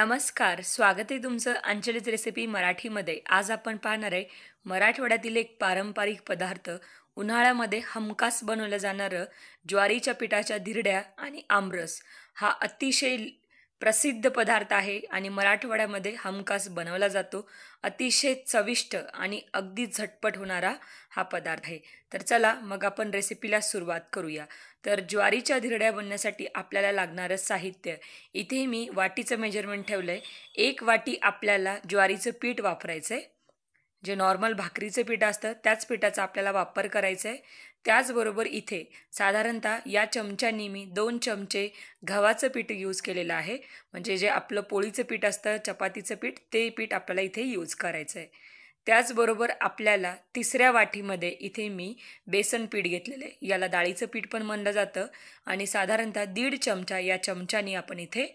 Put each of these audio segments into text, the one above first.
नमस्कार. स्वागत आहे तुमचं अंजलीच रेसिपी मराठीमध्ये. आज आपण पाहणार आहे मराठवाड्यातील एक पारंपरिक पदार्थ, उन्हाळ्यामध्ये हमखास बनवलं जाणारं ज्वारीच्या पिठाच्या धिरड्या आणि आमरस. हा अतिशय प्रसिद्ध पदार्थ आहे आणि मराठवाड्यामध्ये हमखास बनवला जातो. अतिशय चविष्ट आणि अगदी झटपट होणारा हा पदार्थ आहे. तर चला मग आपण रेसिपीला सुरुवात करूया. तर ज्वारीच्या धिरड्या बनण्यासाठी आपल्याला लागणारं साहित्य इथे मी वाटीचं मेजरमेंट ठेवलंय. 1 वाटी आपल्याला ज्वारीचं पीठ वापरायचंय. जे नॉर्मल भाकरीचं पीठ असतं त्याच पिठाचा आपल्याला वापर करायचा आहे. त्याचबरोबर इथे साधारणतः या चमच्यानी मी 2 चमचे गव्हाचं पीठ यूज केलेलं आहे. म्हणजे जे आपलं पोळीचं पीठ असतं, चपातीचं पीठ, ते पीठ आपल्याला इथे यूज करायचं आहे. त्याचबरोबर आपल्याला तिसऱ्या वाटीमध्ये इथे मी बेसन पीठ घेतलेलं आहे. याला डाळीचं पीठ पण म्हणलं जातं आणि साधारणतः 1.5 चमचा या चमच्यानी आपण इथे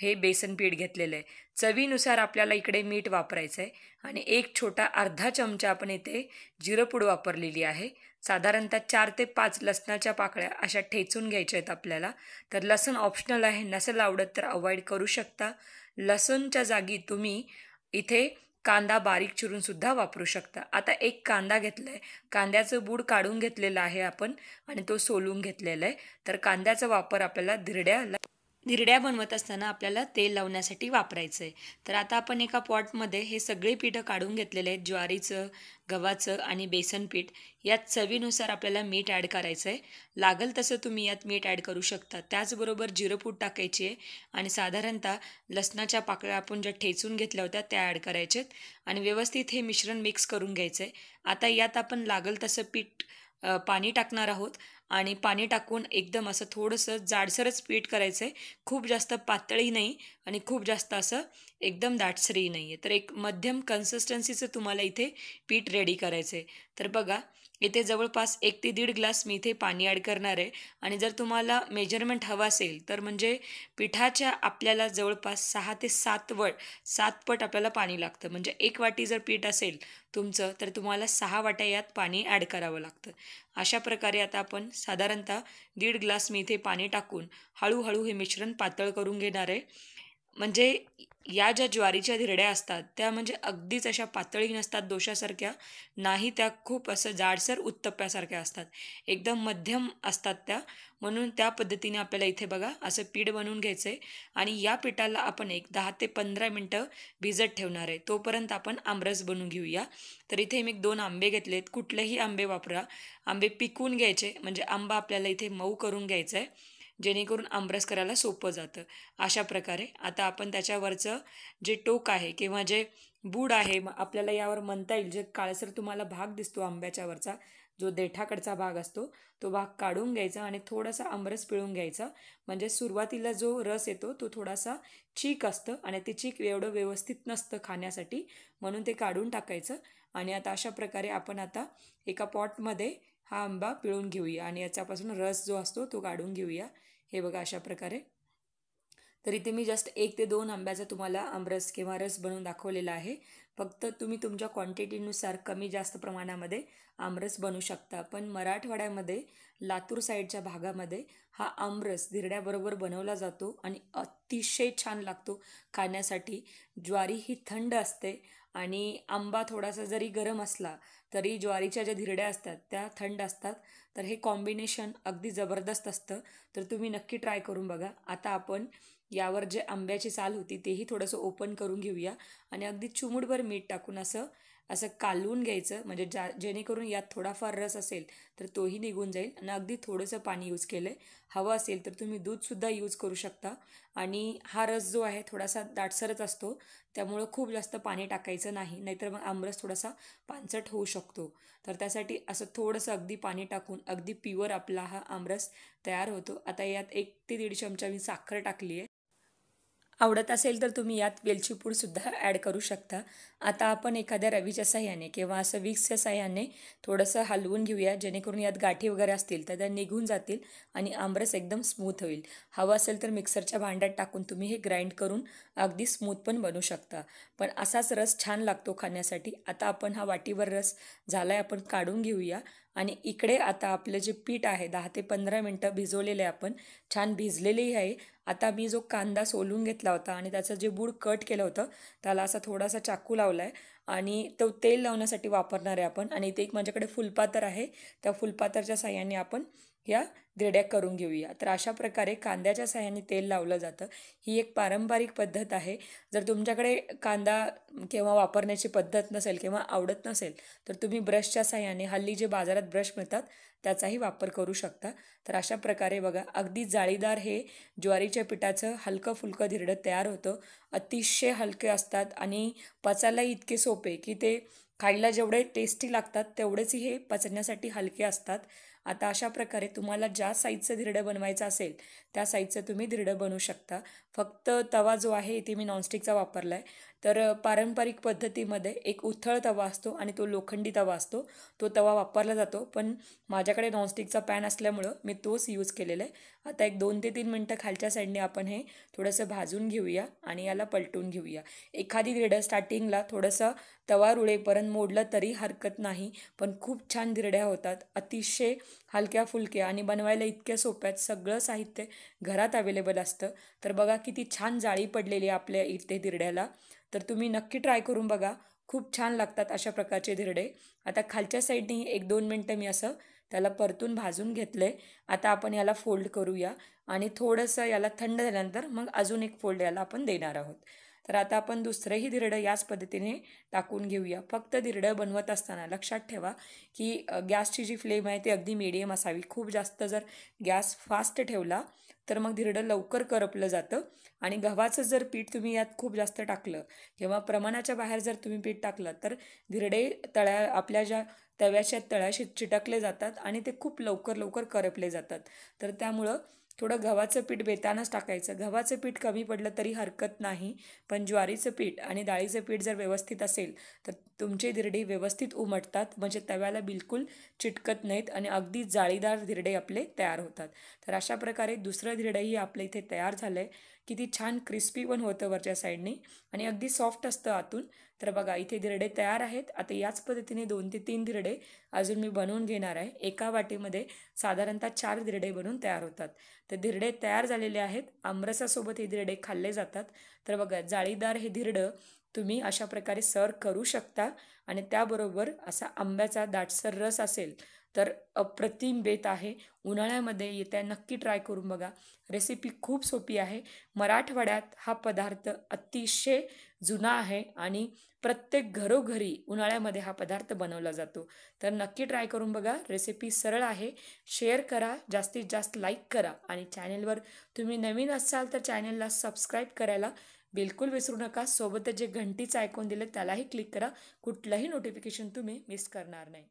हे बेसन पीठ घेतलेलं आहे. चवीनुसार आपल्याला इकडे मीठ वापरायचं आहे आणि एक छोटा अर्धा चमचा आपण इथे जिरंपूड वापरलेली आहे. साधारणतः 4 ते 5 लसणाच्या पाकळ्या अशा ठेचून घ्यायच्या आहेत आपल्याला. तर लसूण ऑप्शनल आहे, नसेल आवडत तर अवॉइड करू शकता. लसूणच्या जागी तुम्ही इथे कांदा बारीक चिरून सुद्धा वापरू शकता. आता एक कांदा घेतला आहे. कांद्याचं बूड काढून घेतलेलं आहे आपण आणि तो सोलून घेतलेला आहे. तर कांद्याचा वापर आपल्याला धिरड्या बनवत असताना आपल्याला तेल लावण्यासाठी वापरायचं आहे. तर आता आपण एका पॉटमध्ये हे सगळे पिठं काढून घेतलेले आहेत. ज्वारीचं, गव्हाचं आणि बेसन पीठ. यात चवीनुसार आपल्याला मीठ ॲड करायचं आहे. लागल तसं तुम्ही यात मीठ ॲड करू शकता. त्याचबरोबर जिरंपूड टाकायची आहे आणि साधारणतः लसणाच्या पाकळ्या आपण ज्या ठेचून घेतल्या होत्या त्या ॲड करायच्या आहेत आणि व्यवस्थित हे मिश्रण मिक्स करून घ्यायचं आहे. आता यात आपण लागल तसं पाणी टाकणार आहोत आणि पाणी टाकून एकदम असं थोडंसं जाडसरच पीठ करायचं आहे. खूप जास्त पातळही नाही आणि खूप जास्त असं एकदम दाटसरही नाही आहे. तर एक मध्यम कन्सिस्टन्सीचं तुम्हाला इथे पीठ रेडी करायचं आहे. तर बघा इथे जवळपास 1 ते 1.5 ग्लास मी इथे पाणी ॲड करणार आहे आणि जर तुम्हाला मेजरमेंट हवं असेल तर म्हणजे पिठाच्या आपल्याला जवळपास 6 ते 7 पट आपल्याला पाणी लागतं. म्हणजे 1 वाटी जर पीठ असेल तुमचं तर तुम्हाला 6 वाट्या यात पाणी ॲड करावं लागतं. अशा प्रकारे आता आपण साधारणतः 1.5 ग्लास मी इथे पाणी टाकून हळूहळू हे मिश्रण पातळ करून घेणार आहे. म्हणजे या ज्या ज्वारीच्या धिरड्या असतात त्या म्हणजे अगदीच अशा पातळही नसतात डोशासारख्या, नाही त्या खूप असं जाडसर उत्तप्प्यासारख्या असतात. एकदम मध्यम असतात त्या. म्हणून त्या पद्धतीने आपल्याला इथे बघा असं पीठ बनवून घ्यायचं आहे आणि या पिठाला आपण एक 10 ते 15 मिनटं भिजत ठेवणार आहे. तोपर्यंत आपण आमरस बनवून घेऊया. तर इथे मी 2 आंबे घेतलेत. कुठलेही आंबे वापरा. आंबे पिकवून घ्यायचे म्हणजे आंबा आपल्याला इथे मऊ करून घ्यायचा आहे. जेणेकरून आमरस करायला सोपं जातं. अशा प्रकारे आता आपण त्याच्यावरचं जे टोक आहे किंवा जे बूड आहे आपल्याला यावर म्हणता येईल, जे काळसर तुम्हाला भाग दिसतो आंब्याच्या वरचा, जो देठाकडचा भाग असतो तो भाग काढून घ्यायचा आणि थोडासा आमरस पिळून घ्यायचा. म्हणजे सुरुवातीला जो रस येतो तो थोडासा चीक असतं आणि ते चीक एवढं व्यवस्थित नसतं खाण्यासाठी, म्हणून ते काढून टाकायचं. आणि आता अशा प्रकारे आपण आता एका पॉटमध्ये हा आंबा पिळून घेऊया आणि याच्यापासून रस जो असतो तो काढून घेऊया. हे बघा अशा प्रकारे. तर इथे मी जस्ट 1 ते 2 आंब्याचा तुम्हाला आमरस किंवा रस बनवून दाखवलेला आहे. फक्त तुम्ही तुमच्या क्वांटिटीनुसार कमी जास्त प्रमाणामध्ये आमरस बनवू शकता. पण मराठवाड्यामध्ये लातूर साईडच्या भागामध्ये हा आमरस धिरड्याबरोबर बनवला जातो आणि अतिशय छान लागतो खाण्यासाठी. ज्वारी ही थंड असते आणि आंबा थोडासा जरी गरम असला तरी ज्वारीच्या ज्या धिरड्या असतात त्या थंड असतात. तर हे कॉम्बिनेशन अगदी जबरदस्त असतं. तर तुम्ही नक्की ट्राय करून बघा. आता आपण यावर जे आंब्याची साल होती तेही थोडंसं ओपन करून घेऊया आणि अगदी चिमूटभर मीठ टाकून असं असं कालवून घ्यायचं. म्हणजे जेणेकरून यात थोडाफार रस असेल तर तोही निघून जाईल आणि अगदी थोडंसं पाणी यूज केलं आहे. हवं असेल तर तुम्ही दूधसुद्धा यूज करू शकता. आणि हा रस जो आहे थोडासा दाटसरच असतो, त्यामुळं खूप जास्त पाणी टाकायचं नाही, नाहीतर मग आमरस थोडासा पानसट होऊ शकतो. तर त्यासाठी असं थोडंसं अगदी पाणी टाकून अगदी प्युअर आपला हा आमरस तयार होतो. आता यात 1 ते 1.5 चमचा मी साखर टाकली आहे. आवडत असेल तर तुम्ही यात वेलची पूडसुद्धा ॲड करू शकता. आता आपण एखाद्या रवीच्या साह्याने किंवा असं विक्सच्या साह्याने थोडंसं हलवून घेऊया, जेणेकरून यात गाठी वगैरे असतील तर त्या निघून जातील आणि आमरस एकदम स्मूथ होईल. हवं असेल तर मिक्सरच्या भांड्यात टाकून तुम्ही हे ग्राइंड करून अगदी स्मूथ पण बनवू शकता. पण असाच रस छान लागतो खाण्यासाठी. आता आपण हा वाटीभर रस झाला आहे आपण काढून घेऊया आणि इकडे आता आपलं जे पीठ आहे 10 ते 15 मिनटं भिजवलेलं आहे आपण, छान भिजलेली आहे. आता मी जो कांदा सोलून घेतला होता आणि त्याचं जे बूड कट केलं होतं, त्याला असा थोडासा चाकू लावला आहे आणि तो तेल लावण्यासाठी वापरणार आहे आपण. आणि इथे एक माझ्याकडे फुलपात्र आहे, त्या फुलपात्राच्या साहाय्याने आपण या धिरड्या करून घेऊया. तर अशा प्रकारे कांद्याच्या साहाय्याने तेल लावलं जातं. ही एक पारंपरिक पद्धत आहे. जर तुमच्याकडे कांदा किंवा वापरण्याची पद्धत नसेल किंवा आवडत नसेल, तर तुम्ही ब्रशच्या साहाय्याने, हल्ली जे बाजारात ब्रश मिळतात त्याचाही वापर करू शकता. तर अशा प्रकारे बघा, अगदी जाळीदार हे ज्वारीच्या पिठाचं हलकं फुलकं धिरडं तयार होतं. अतिशय हलके असतात आणि पचायलाही इतके सोपे की ते खायला जेवढे टेस्टी लागतात तेवढेच हे पचण्यासाठी हलके असतात. आता अशा प्रकारे तुम्हाला ज्या साईजचं धिरडं बनवायचं असेल त्या साईजचं तुम्ही धिरडं बनवू शकता. फक्त तवा जो आहे इथे मी नॉनस्टिकचा वापरला आहे. तर पारंपरिक पद्धतीमध्ये एक उथळ तवा असतो आणि तो लोखंडी तवा असतो, तो तवा वापरला जातो. पण माझ्याकडे नॉनस्टिकचा पॅन असल्यामुळं मी तोच यूज केलेला आहे. आता एक 2 ते 3 मिनटं खालच्या साईडने आपण हे थोडंसं भाजून घेऊया आणि याला पलटून घेऊया. एखादी धिरडं स्टार्टिंगला थोडंसं तवा रुळेपर्यंत मोडलं तरी हरकत नाही, पण खूप छान धिरड्या होतात. अतिशय हलक्या फुलक्या आणि बनवायला इतक्या सोप्या आहेत. सगळं साहित्य घरात अवेलेबल असतं. तर बघा किती छान जाळी पडलेली आहे आपल्या इथे धिरड्याला. तर तुम्ही नक्की ट्राय करून बघा. खूप छान लागतात अशा प्रकारचे धिरडे. आता खालच्या साईडने 1-2 मिनटं मी असं त्याला परतून भाजून घेतलं आहे. आता आपण याला फोल्ड करूया आणि थोडंसं याला थंड झाल्यानंतर मग अजून एक फोल्ड याला आपण देणार आहोत. तर आता आपण दुसरंही धिरडं याच पद्धतीने टाकून घेऊया. फक्त धिरडं बनवत असताना लक्षात ठेवा की गॅसची जी फ्लेम आहे ती अगदी मीडियम असावी. खूप जास्त जर गॅस फास्ट ठेवला तर मग धिरडं लवकर करपलं जातं. आणि गव्हाचं जर पीठ तुम्ही यात खूप जास्त टाकलं किंवा प्रमाणाच्या बाहेर जर तुम्ही पीठ टाकलं तर धिरडे आपल्या ज्या तव्याच्या तळाशी चिटकले जातात आणि ते खूप लवकर लवकर करपले जातात. तर त्यामुळं थोडं गव्हाचं पीठ बेतानच टाकायचं. गव्हाचं पीठ कमी पडलं तरी हरकत नाही, पण ज्वारीचं पीठ आणि डाळीचं पीठ जर व्यवस्थित असेल तर तुमचे धिरडे व्यवस्थित उमटतात, म्हणजे तव्याला बिलकुल चिटकत नाहीत आणि अगदी जाळीदार धिरडे आपले तयार होतात. तर अशा प्रकारे दुसरं धिरडंही आपल्या इथे तयार झालं आहे. किती छान क्रिस्पी पण होतं वरच्या साईडने आणि अगदी सॉफ्ट असतं आतून. तर बघा इथे धिरडे तयार आहेत. आता याच पद्धतीने 2 ते 3 धिरडे अजून मी बनवून घेणार आहे. एका वाटीमध्ये साधारणतः 4 धिरडे बनवून तयार होतात. तर धिरडे तयार झालेले आहेत. आमरसासोबत हे धिरडे खाल्ले जातात. तर बघा, जाळीदार हे धिरडं तुम्ही अशा प्रकारे सर्व करू शकता आणि त्याबरोबर असा आंब्याचा दाटसर रस असेल तर अप्रतिम बेत आहे. उन्हाळ्यामध्ये येत्या नक्की ट्राय करून बघा. रेसिपी खूप सोपी आहे. मराठवाड्यात हा पदार्थ अतिशय जुना आहे आणि प्रत्येक घरोघरी उन्हाळ्यामध्ये हा पदार्थ बनवला जातो. तर नक्की ट्राय करून बघा. रेसिपी सरळ आहे. शेअर करा, जास्तीत जास्त लाईक करा आणि चॅनेलवर तुम्ही नवीन असाल तर चॅनेलला सबस्क्राईब करायला बिलकुल विसरू नका. सोबतच जे घंटीचं आयकॉन दिलं त्यालाही क्लिक करा. कुठलंही नोटिफिकेशन तुम्ही मिस करणार नाही.